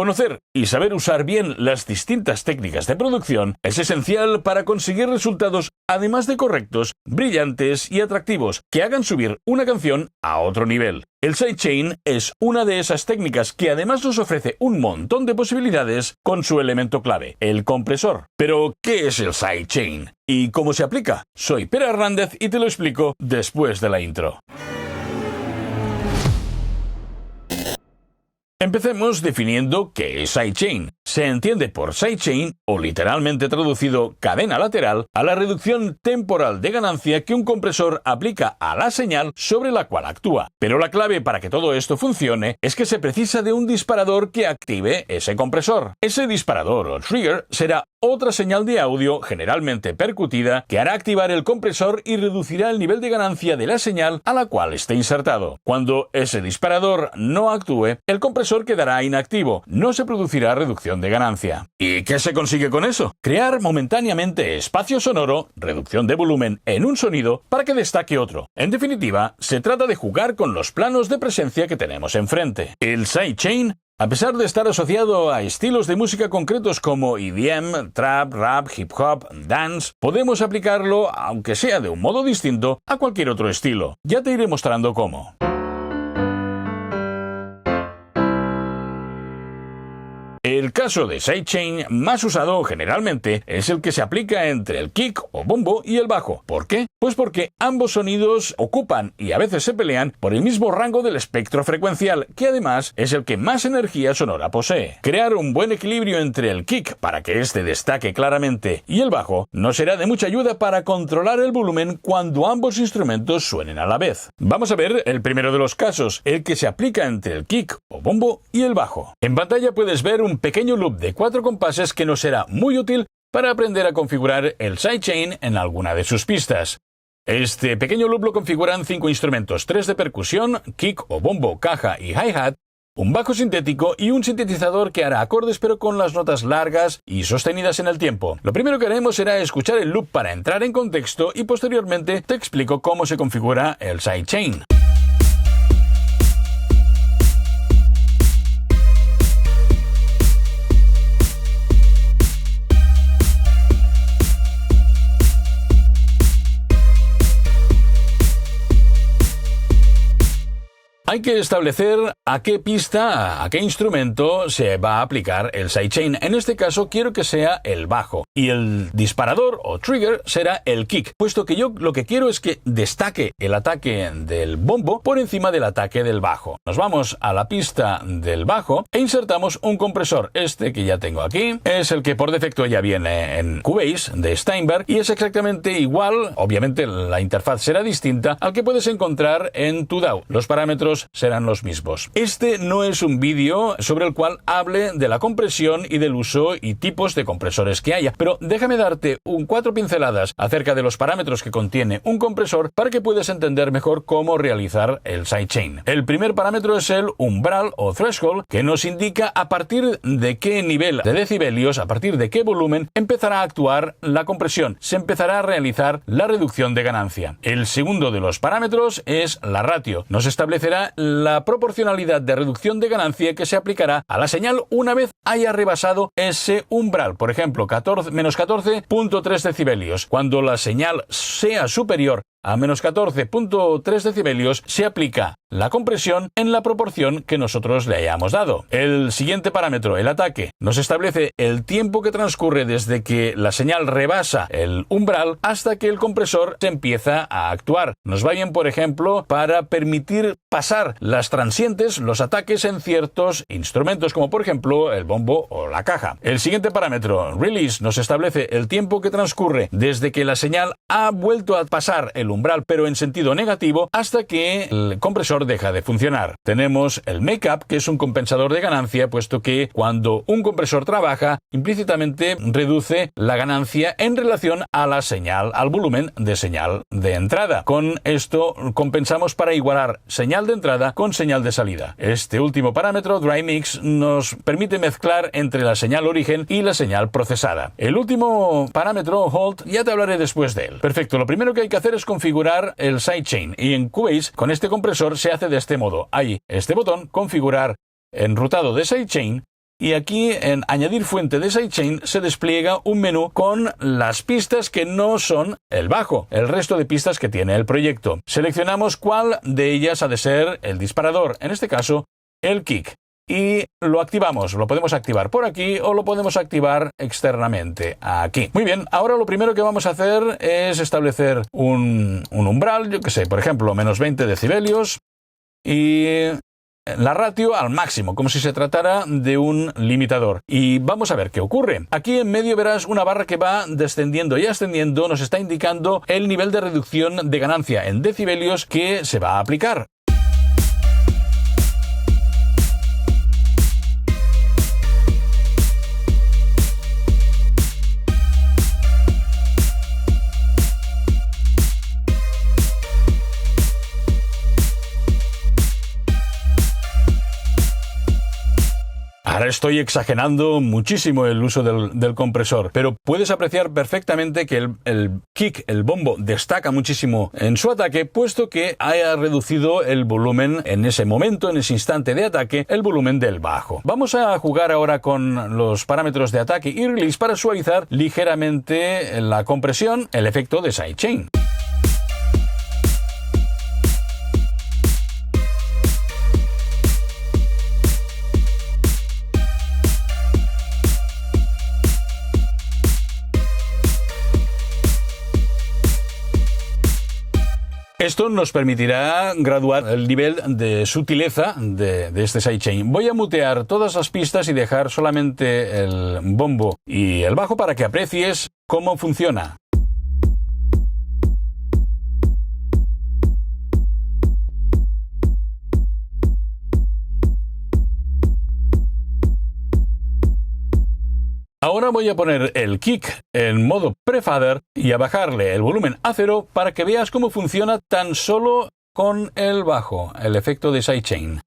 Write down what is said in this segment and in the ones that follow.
Conocer y saber usar bien las distintas técnicas de producción es esencial para conseguir resultados, además de correctos, brillantes y atractivos, que hagan subir una canción a otro nivel. El sidechain es una de esas técnicas que además nos ofrece un montón de posibilidades con su elemento clave, el compresor. Pero, ¿qué es el sidechain? ¿Y cómo se aplica? Soy Pere Hernández y te lo explico después de la intro. Empecemos definiendo qué es sidechain. Se entiende por sidechain, o literalmente traducido cadena lateral, a la reducción temporal de ganancia que un compresor aplica a la señal sobre la cual actúa. Pero la clave para que todo esto funcione es que se precisa de un disparador que active ese compresor. Ese disparador o trigger será otra señal de audio, generalmente percutida, que hará activar el compresor y reducirá el nivel de ganancia de la señal a la cual esté insertado. Cuando ese disparador no actúe, el compresor quedará inactivo, no se producirá reducción de ganancia. ¿Y qué se consigue con eso? Crear momentáneamente espacio sonoro, reducción de volumen en un sonido para que destaque otro. En definitiva, se trata de jugar con los planos de presencia que tenemos enfrente. El sidechain, a pesar de estar asociado a estilos de música concretos como EDM, trap, rap, hip hop, dance, podemos aplicarlo, aunque sea de un modo distinto, a cualquier otro estilo. Ya te iré mostrando cómo. El caso de sidechain más usado generalmente es el que se aplica entre el kick o bombo y el bajo. ¿Por qué? Pues porque ambos sonidos ocupan y a veces se pelean por el mismo rango del espectro frecuencial, que además es el que más energía sonora posee. Crear un buen equilibrio entre el kick para que éste destaque claramente y el bajo no será de mucha ayuda para controlar el volumen cuando ambos instrumentos suenen a la vez. Vamos a ver el primero de los casos, el que se aplica entre el kick o bombo y el bajo. En pantalla puedes ver un pequeño loop de 4 compases que nos será muy útil para aprender a configurar el sidechain en alguna de sus pistas. Este pequeño loop lo configuran 5 instrumentos, 3 de percusión, kick o bombo, caja y hi-hat, un bajo sintético y un sintetizador que hará acordes pero con las notas largas y sostenidas en el tiempo. Lo primero que haremos será escuchar el loop para entrar en contexto y posteriormente te explico cómo se configura el sidechain. Hay que establecer a qué pista, a qué instrumento se va a aplicar el sidechain. En este caso quiero que sea el bajo y el disparador o trigger será el kick, puesto que yo lo que quiero es que destaque el ataque del bombo por encima del ataque del bajo. Nos vamos a la pista del bajo e insertamos un compresor. Este que ya tengo aquí es el que por defecto ya viene en Cubase de Steinberg y es exactamente igual, obviamente la interfaz será distinta al que puedes encontrar en tu DAW. Los parámetros serán los mismos. Este no es un vídeo sobre el cual hable de la compresión y del uso y tipos de compresores que haya, pero déjame darte 4 pinceladas acerca de los parámetros que contiene un compresor para que puedas entender mejor cómo realizar el sidechain. El primer parámetro es el umbral o threshold, que nos indica a partir de qué nivel de decibelios, a partir de qué volumen empezará a actuar la compresión, se empezará a realizar la reducción de ganancia. El segundo de los parámetros es la ratio. Nos establecerá la proporcionalidad de reducción de ganancia que se aplicará a la señal una vez haya rebasado ese umbral, por ejemplo, menos 14.3 decibelios. Cuando la señal sea superior a menos 14.3 decibelios, se aplica la compresión en la proporción que nosotros le hayamos dado. El siguiente parámetro, el ataque, nos establece el tiempo que transcurre desde que la señal rebasa el umbral hasta que el compresor se empieza a actuar. Nos va bien, por ejemplo, para permitir pasar las transientes, los ataques en ciertos instrumentos, como por ejemplo el bombo o la caja. El siguiente parámetro, release, nos establece el tiempo que transcurre desde que la señal ha vuelto a pasar el umbral, pero en sentido negativo, hasta que el compresor deja de funcionar. Tenemos el make-up, que es un compensador de ganancia, puesto que cuando un compresor trabaja, implícitamente reduce la ganancia en relación a la señal, al volumen de señal de entrada. Con esto compensamos para igualar señal de entrada con señal de salida. Este último parámetro, dry mix, nos permite mezclar entre la señal origen y la señal procesada. El último parámetro, hold, ya te hablaré después de él. Perfecto, lo primero que hay que hacer es configurar el sidechain, y en Cubase con este compresor se hace de este modo. Hay este botón, configurar enrutado de sidechain, y aquí en Añadir fuente de sidechain se despliega un menú con las pistas que no son el bajo, el resto de pistas que tiene el proyecto. Seleccionamos cuál de ellas ha de ser el disparador, en este caso el kick, y lo activamos. Lo podemos activar por aquí o lo podemos activar externamente aquí. Muy bien, ahora lo primero que vamos a hacer es establecer un umbral, yo que sé, por ejemplo, menos 20 decibelios y la ratio al máximo, como si se tratara de un limitador. Y vamos a ver qué ocurre. Aquí en medio verás una barra que va descendiendo y ascendiendo, nos está indicando el nivel de reducción de ganancia en decibelios que se va a aplicar. Ahora estoy exagerando muchísimo el uso del compresor, pero puedes apreciar perfectamente que el kick, el bombo, destaca muchísimo en su ataque, puesto que haya reducido el volumen en ese momento, en ese instante de ataque, el volumen del bajo. Vamos a jugar ahora con los parámetros de ataque y release para suavizar ligeramente la compresión, el efecto de sidechain. Esto nos permitirá graduar el nivel de sutileza de este sidechain. Voy a mutear todas las pistas y dejar solamente el bombo y el bajo para que aprecies cómo funciona. Ahora voy a poner el kick en modo pre-fader y a bajarle el volumen a 0 para que veas cómo funciona tan solo con el bajo, el efecto de sidechain.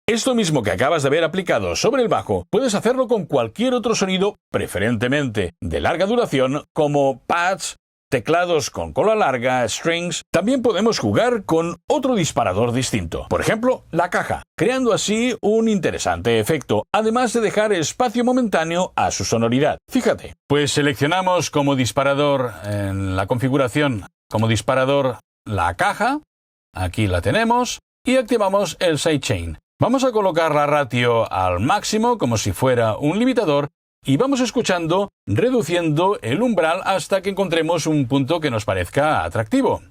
Esto mismo que acabas de ver aplicado sobre el bajo, puedes hacerlo con cualquier otro sonido, preferentemente de larga duración, como pads, teclados con cola larga, strings. También podemos jugar con otro disparador distinto, por ejemplo, la caja, creando así un interesante efecto, además de dejar espacio momentáneo a su sonoridad. Fíjate, pues seleccionamos como disparador en la configuración, como disparador la caja, aquí la tenemos, y activamos el sidechain. Vamos a colocar la ratio al máximo como si fuera un limitador y vamos escuchando, reduciendo el umbral hasta que encontremos un punto que nos parezca atractivo.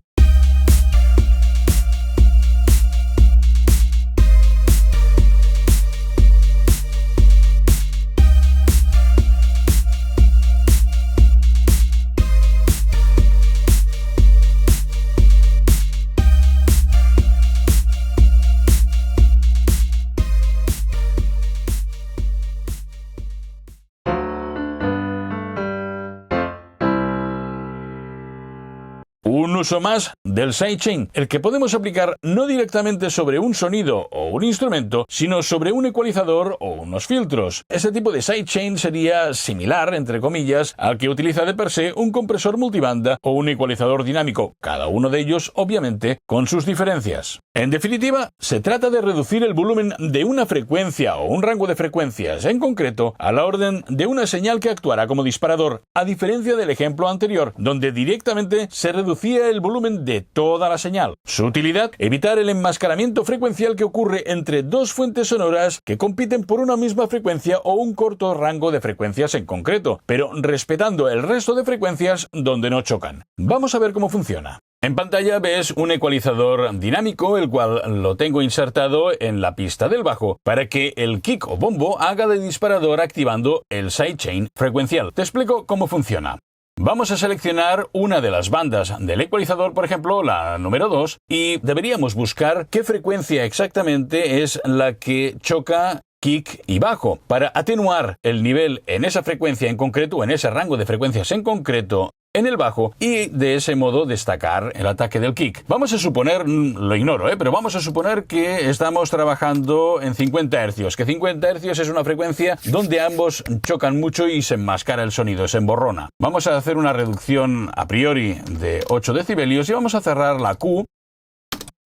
Un uso más del sidechain, el que podemos aplicar no directamente sobre un sonido o un instrumento, sino sobre un ecualizador o unos filtros. Este tipo de sidechain sería similar, entre comillas, al que utiliza de per se un compresor multibanda o un ecualizador dinámico, cada uno de ellos, obviamente, con sus diferencias. En definitiva, se trata de reducir el volumen de una frecuencia o un rango de frecuencias, en concreto, a la orden de una señal que actuará como disparador, a diferencia del ejemplo anterior, donde directamente se reducía el volumen de toda la señal. Su utilidad: evitar el enmascaramiento frecuencial que ocurre entre dos fuentes sonoras que compiten por una misma frecuencia o un corto rango de frecuencias en concreto, pero respetando el resto de frecuencias donde no chocan. Vamos a ver cómo funciona. En pantalla ves un ecualizador dinámico, el cual lo tengo insertado en la pista del bajo para que el kick o bombo haga de disparador activando el sidechain frecuencial. Te explico cómo funciona. Vamos a seleccionar una de las bandas del ecualizador, por ejemplo, la número 2, y deberíamos buscar qué frecuencia exactamente es la que choca kick y bajo, para atenuar el nivel en esa frecuencia en concreto, en ese rango de frecuencias en concreto, en el bajo, y de ese modo destacar el ataque del kick. Vamos a suponer, lo ignoro, pero vamos a suponer que estamos trabajando en 50 Hz, que 50 Hz es una frecuencia donde ambos chocan mucho y se enmascara el sonido, se emborrona. Vamos a hacer una reducción a priori de 8 decibelios y vamos a cerrar la Q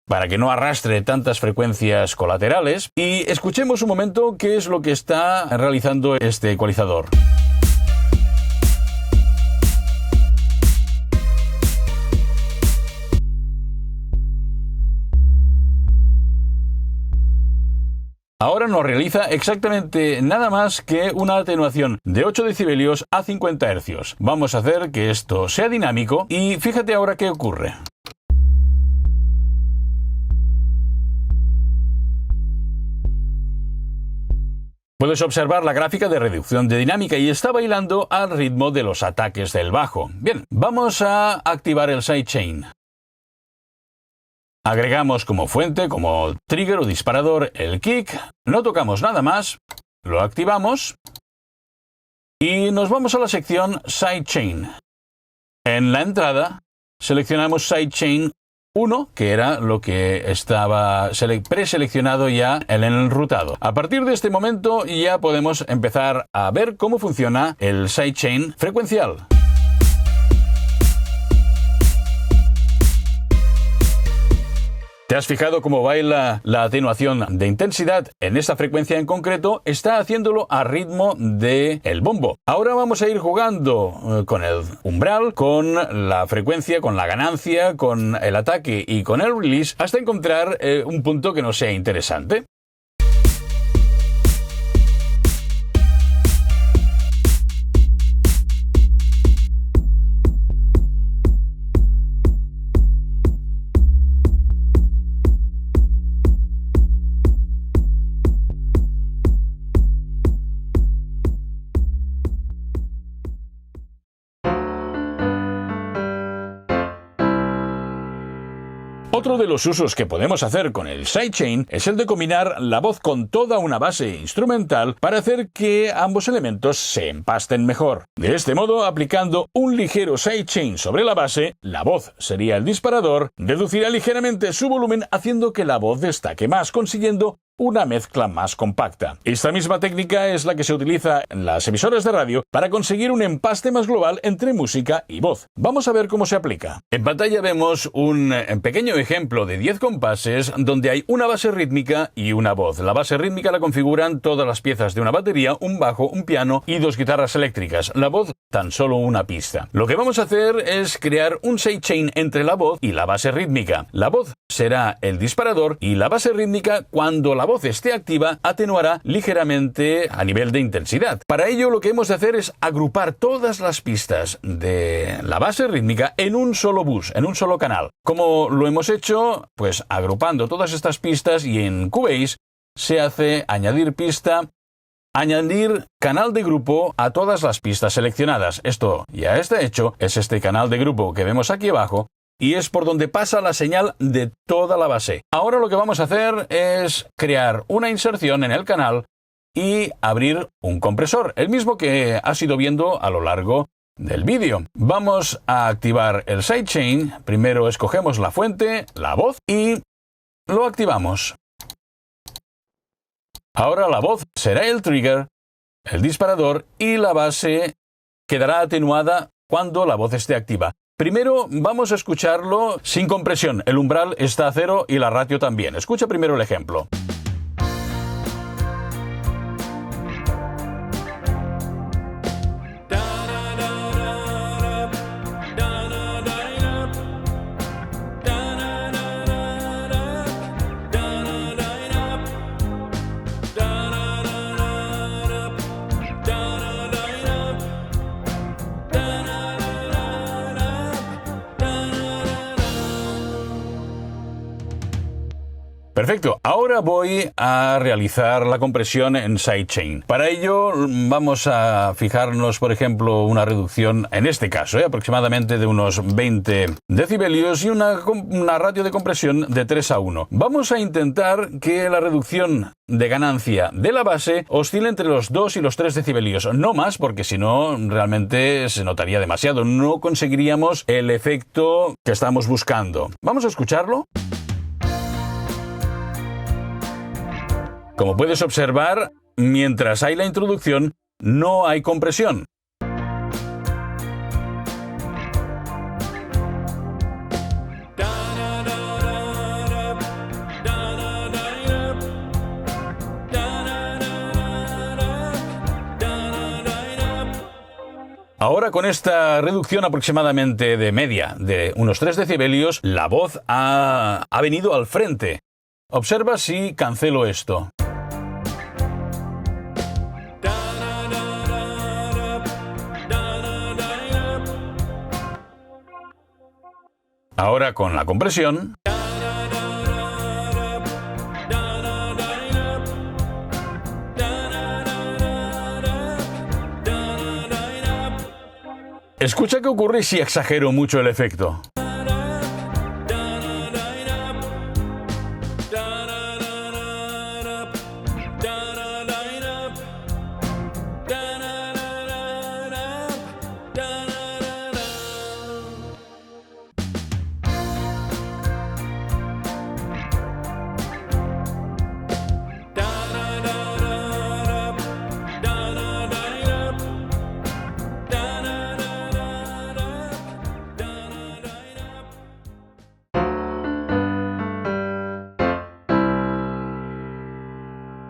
para que no arrastre tantas frecuencias colaterales, y escuchemos un momento qué es lo que está realizando este ecualizador. Ahora nos realiza exactamente nada más que una atenuación de 8 decibelios a 50 Hz. Vamos a hacer que esto sea dinámico y fíjate ahora qué ocurre. Puedes observar la gráfica de reducción de dinámica y está bailando al ritmo de los ataques del bajo. Bien, vamos a activar el sidechain. Agregamos como fuente, como trigger o disparador, el kick, no tocamos nada más, lo activamos y nos vamos a la sección Sidechain. En la entrada seleccionamos Sidechain 1, que era lo que estaba preseleccionado ya en el enrutado. A partir de este momento ya podemos empezar a ver cómo funciona el sidechain frecuencial. ¿Te has fijado cómo baila la atenuación de intensidad en esta frecuencia en concreto? Está haciéndolo a ritmo del bombo. Ahora vamos a ir jugando con el umbral, con la frecuencia, con la ganancia, con el ataque y con el release hasta encontrar un punto que nos sea interesante. Otro de los usos que podemos hacer con el sidechain es el de combinar la voz con toda una base instrumental para hacer que ambos elementos se empasten mejor. De este modo, aplicando un ligero sidechain sobre la base, la voz sería el disparador, reducirá ligeramente su volumen haciendo que la voz destaque más, consiguiendo una mezcla más compacta. Esta misma técnica es la que se utiliza en las emisoras de radio para conseguir un empaste más global entre música y voz. Vamos a ver cómo se aplica. En pantalla vemos un pequeño ejemplo de 10 compases donde hay una base rítmica y una voz. La base rítmica la configuran todas las piezas de una batería, un bajo, un piano y 2 guitarras eléctricas. La voz, tan solo una pista. Lo que vamos a hacer es crear un sidechain entre la voz y la base rítmica. La voz será el disparador y la base rítmica, cuando la voz esté activa, atenuará ligeramente a nivel de intensidad. Para ello lo que hemos de hacer es agrupar todas las pistas de la base rítmica en un solo bus, en un solo canal. ¿Cómo lo hemos hecho? Pues agrupando todas estas pistas, y en Cubase se hace añadir pista, añadir canal de grupo a todas las pistas seleccionadas. Esto ya está hecho, es este canal de grupo que vemos aquí abajo, y es por donde pasa la señal de toda la base. Ahora lo que vamos a hacer es crear una inserción en el canal y abrir un compresor, el mismo que has ido viendo a lo largo del vídeo. Vamos a activar el sidechain. Primero escogemos la fuente, la voz, y lo activamos. Ahora la voz será el trigger, el disparador, y la base quedará atenuada cuando la voz esté activa. Primero vamos a escucharlo sin compresión. El umbral está a 0 y la ratio también. Escucha primero el ejemplo. Perfecto, ahora voy a realizar la compresión en sidechain. Para ello vamos a fijarnos, por ejemplo, una reducción, en este caso, aproximadamente de unos 20 decibelios y una ratio de compresión de 3:1. Vamos a intentar que la reducción de ganancia de la base oscila entre los 2 y los 3 decibelios, no más, porque si no realmente se notaría demasiado, no conseguiríamos el efecto que estamos buscando. Vamos a escucharlo. Como puedes observar, mientras hay la introducción, no hay compresión. Ahora, con esta reducción aproximadamente de media de unos 3 decibelios, la voz ha venido al frente. Observa si cancelo esto. Ahora, con la compresión, escucha qué ocurre si exagero mucho el efecto.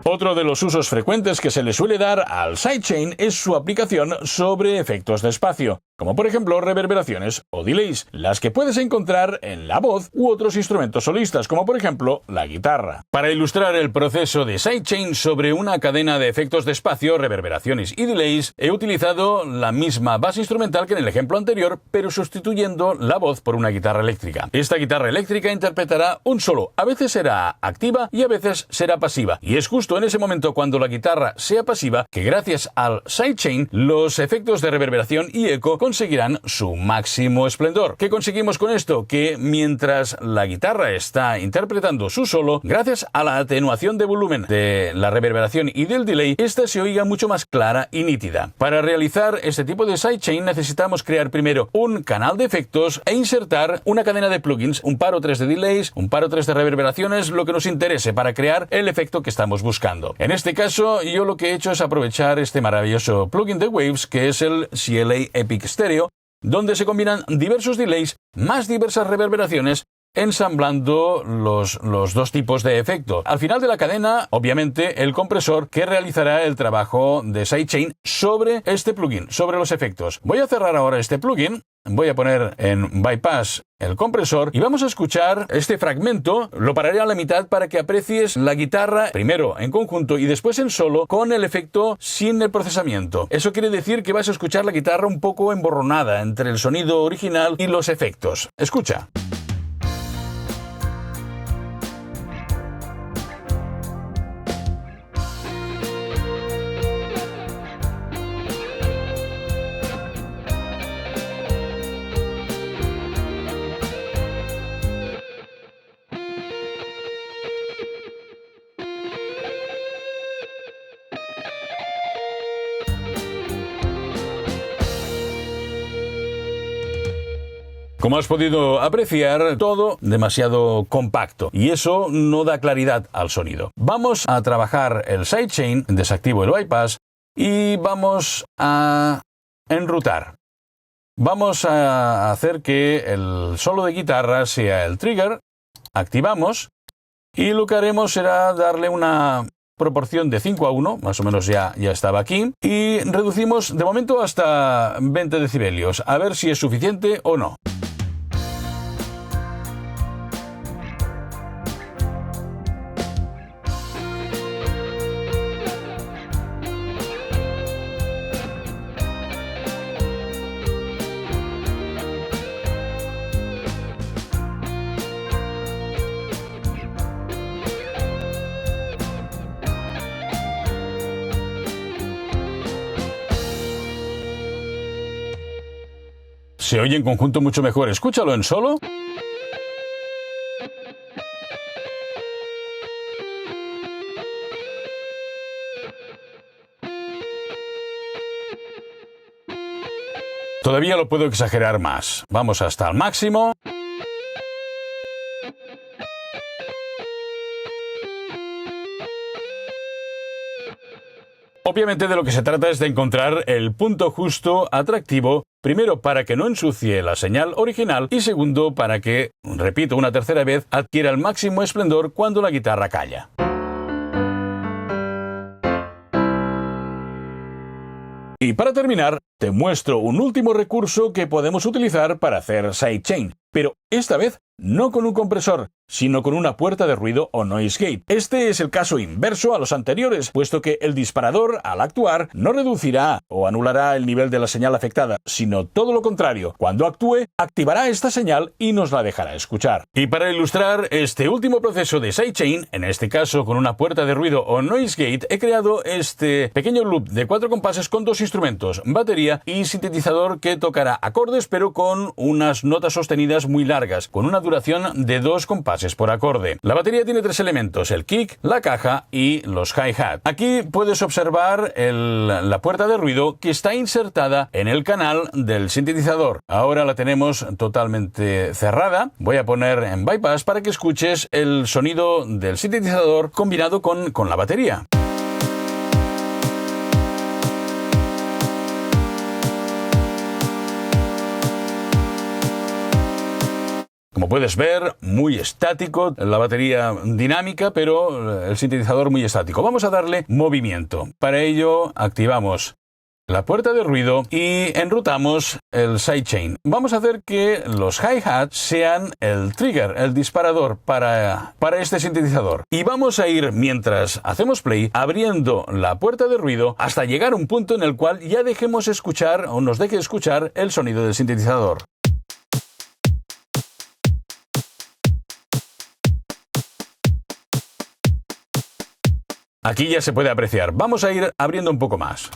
Otro de los usos frecuentes que se le suele dar al sidechain es su aplicación sobre efectos de espacio, como por ejemplo reverberaciones o delays, las que puedes encontrar en la voz u otros instrumentos solistas, como por ejemplo la guitarra. Para ilustrar el proceso de sidechain sobre una cadena de efectos de espacio, reverberaciones y delays, he utilizado la misma base instrumental que en el ejemplo anterior, pero sustituyendo la voz por una guitarra eléctrica. Esta guitarra eléctrica interpretará un solo, a veces será activa y a veces será pasiva, y es justo en ese momento cuando la guitarra sea pasiva que gracias al sidechain los efectos de reverberación y eco conseguirán su máximo esplendor. ¿Qué conseguimos con esto? Que mientras la guitarra está interpretando su solo, gracias a la atenuación de volumen de la reverberación y del delay, esta se oiga mucho más clara y nítida. Para realizar este tipo de sidechain necesitamos crear primero un canal de efectos e insertar una cadena de plugins, un par o 3 de delays, un par o 3 de reverberaciones, lo que nos interese para crear el efecto que estamos buscando. En este caso, yo lo que he hecho es aprovechar este maravilloso plugin de Waves, que es el CLA Epic Stereo, donde se combinan diversos delays más diversas reverberaciones, ensamblando los dos tipos de efecto. Al final de la cadena, obviamente, el compresor que realizará el trabajo de sidechain sobre este plugin, sobre los efectos. Voy a cerrar ahora este plugin, voy a poner en bypass el compresor y vamos a escuchar este fragmento. Lo pararé a la mitad para que aprecies la guitarra primero en conjunto y después en solo con el efecto sin el procesamiento. Eso quiere decir que vas a escuchar la guitarra un poco emborronada entre el sonido original y los efectos. Escucha. Como has podido apreciar, todo demasiado compacto y eso no da claridad al sonido. Vamos a trabajar el sidechain, desactivo el bypass y vamos a enrutar. Vamos a hacer que el solo de guitarra sea el trigger, activamos y lo que haremos será darle una proporción de 5:1, más o menos ya estaba aquí, y reducimos de momento hasta 20 decibelios, a ver si es suficiente o no. Se oye en conjunto mucho mejor. Escúchalo en solo. Todavía lo puedo exagerar más. Vamos hasta el máximo. Obviamente de lo que se trata es de encontrar el punto justo atractivo, primero para que no ensucie la señal original y segundo para que, repito una tercera vez, adquiera el máximo esplendor cuando la guitarra calla. Y para terminar, te muestro un último recurso que podemos utilizar para hacer sidechain, pero esta vez no con un compresor, sino con una puerta de ruido o noise gate. Este es el caso inverso a los anteriores, puesto que el disparador, al actuar, no reducirá o anulará el nivel de la señal afectada, sino todo lo contrario. Cuando actúe, activará esta señal y nos la dejará escuchar. Y para ilustrar este último proceso de sidechain, en este caso con una puerta de ruido o noise gate, he creado este pequeño loop de 4 compases con 2 instrumentos, batería y sintetizador que tocará acordes pero con unas notas sostenidas muy largas, con una duración de 2 compases por acorde. La batería tiene 3 elementos, el kick, la caja y los hi-hat. Aquí puedes observar la puerta de ruido que está insertada en el canal del sintetizador. Ahora la tenemos totalmente cerrada. Voy a poner en bypass para que escuches el sonido del sintetizador combinado con la batería. Como puedes ver, muy estático, la batería dinámica, pero el sintetizador muy estático. Vamos a darle movimiento. Para ello, activamos la puerta de ruido y enrutamos el sidechain. Vamos a hacer que los hi-hats sean el trigger, el disparador para este sintetizador. Y vamos a ir, mientras hacemos play, abriendo la puerta de ruido hasta llegar a un punto en el cual ya dejemos escuchar o nos deje escuchar el sonido del sintetizador. Aquí ya se puede apreciar. Vamos a ir abriendo un poco más.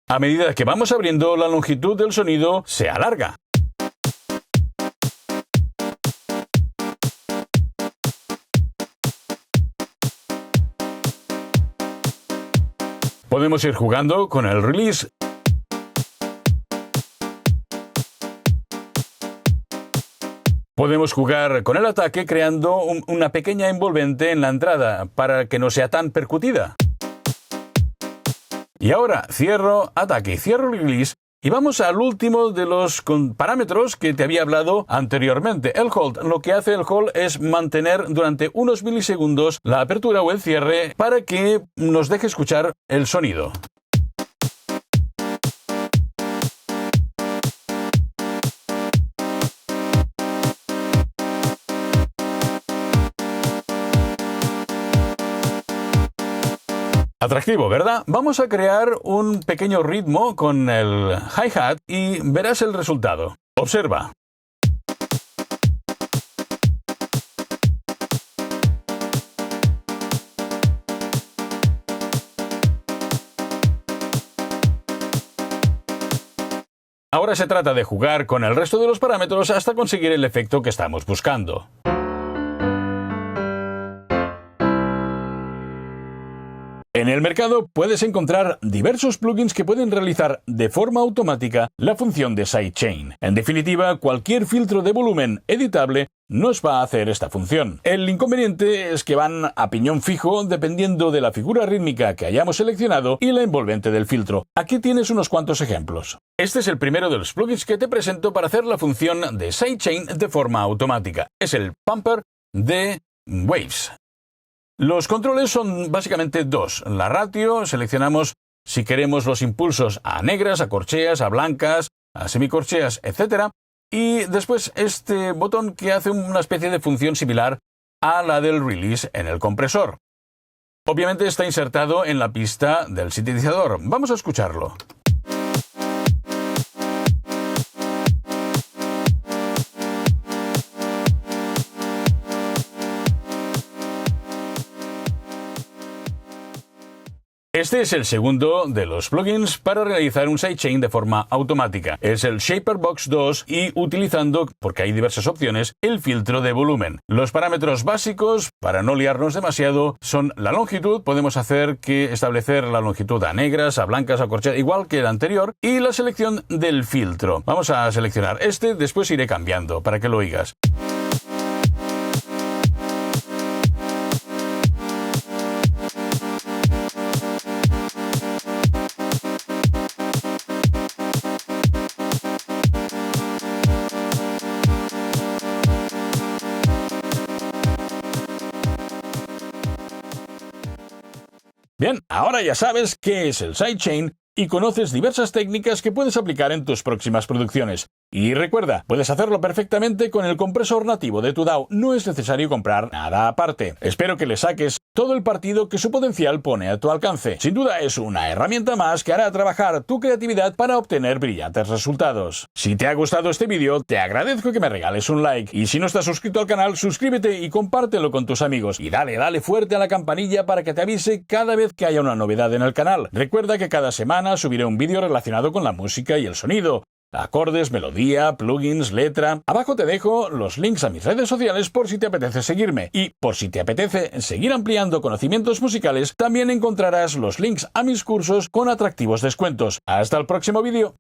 A medida que vamos abriendo, la longitud del sonido se alarga. Podemos ir jugando con el release. Podemos jugar con el ataque creando una pequeña envolvente en la entrada para que no sea tan percutida. Y ahora cierro ataque, cierro release y vamos al último de los parámetros que te había hablado anteriormente, el hold. Lo que hace el hold es mantener durante unos milisegundos la apertura o el cierre para que nos deje escuchar el sonido. Atractivo, ¿verdad? Vamos a crear un pequeño ritmo con el hi-hat y verás el resultado. Observa. Ahora se trata de jugar con el resto de los parámetros hasta conseguir el efecto que estamos buscando. En el mercado puedes encontrar diversos plugins que pueden realizar de forma automática la función de sidechain. En definitiva, cualquier filtro de volumen editable nos va a hacer esta función. El inconveniente es que van a piñón fijo dependiendo de la figura rítmica que hayamos seleccionado y la envolvente del filtro. Aquí tienes unos cuantos ejemplos. Este es el primero de los plugins que te presento para hacer la función de sidechain de forma automática. Es el Pumper de Waves. Los controles son básicamente 2. La ratio, seleccionamos si queremos los impulsos a negras, a corcheas, a blancas, a semicorcheas, etc. Y después este botón que hace una especie de función similar a la del release en el compresor. Obviamente está insertado en la pista del sintetizador. Vamos a escucharlo. Este es el segundo de los plugins para realizar un sidechain de forma automática. Es el Shaperbox 2 y utilizando, porque hay diversas opciones, el filtro de volumen. Los parámetros básicos, para no liarnos demasiado, son la longitud. Podemos establecer la longitud a negras, a blancas, a corcheas, igual que el anterior, y la selección del filtro. Vamos a seleccionar este, después iré cambiando para que lo oigas. Bien, ahora ya sabes qué es el sidechain y conoces diversas técnicas que puedes aplicar en tus próximas producciones. Y recuerda, puedes hacerlo perfectamente con el compresor nativo de tu DAW, no es necesario comprar nada aparte. Espero que le saques todo el partido que su potencial pone a tu alcance. Sin duda es una herramienta más que hará trabajar tu creatividad para obtener brillantes resultados. Si te ha gustado este vídeo, te agradezco que me regales un like. Y si no estás suscrito al canal, suscríbete y compártelo con tus amigos. Y dale fuerte a la campanilla para que te avise cada vez que haya una novedad en el canal. Recuerda que cada semana subiré un vídeo relacionado con la música y el sonido. Acordes, melodía, plugins, letra. Abajo te dejo los links a mis redes sociales por si te apetece seguirme. Y por si te apetece seguir ampliando conocimientos musicales, también encontrarás los links a mis cursos con atractivos descuentos. Hasta el próximo vídeo.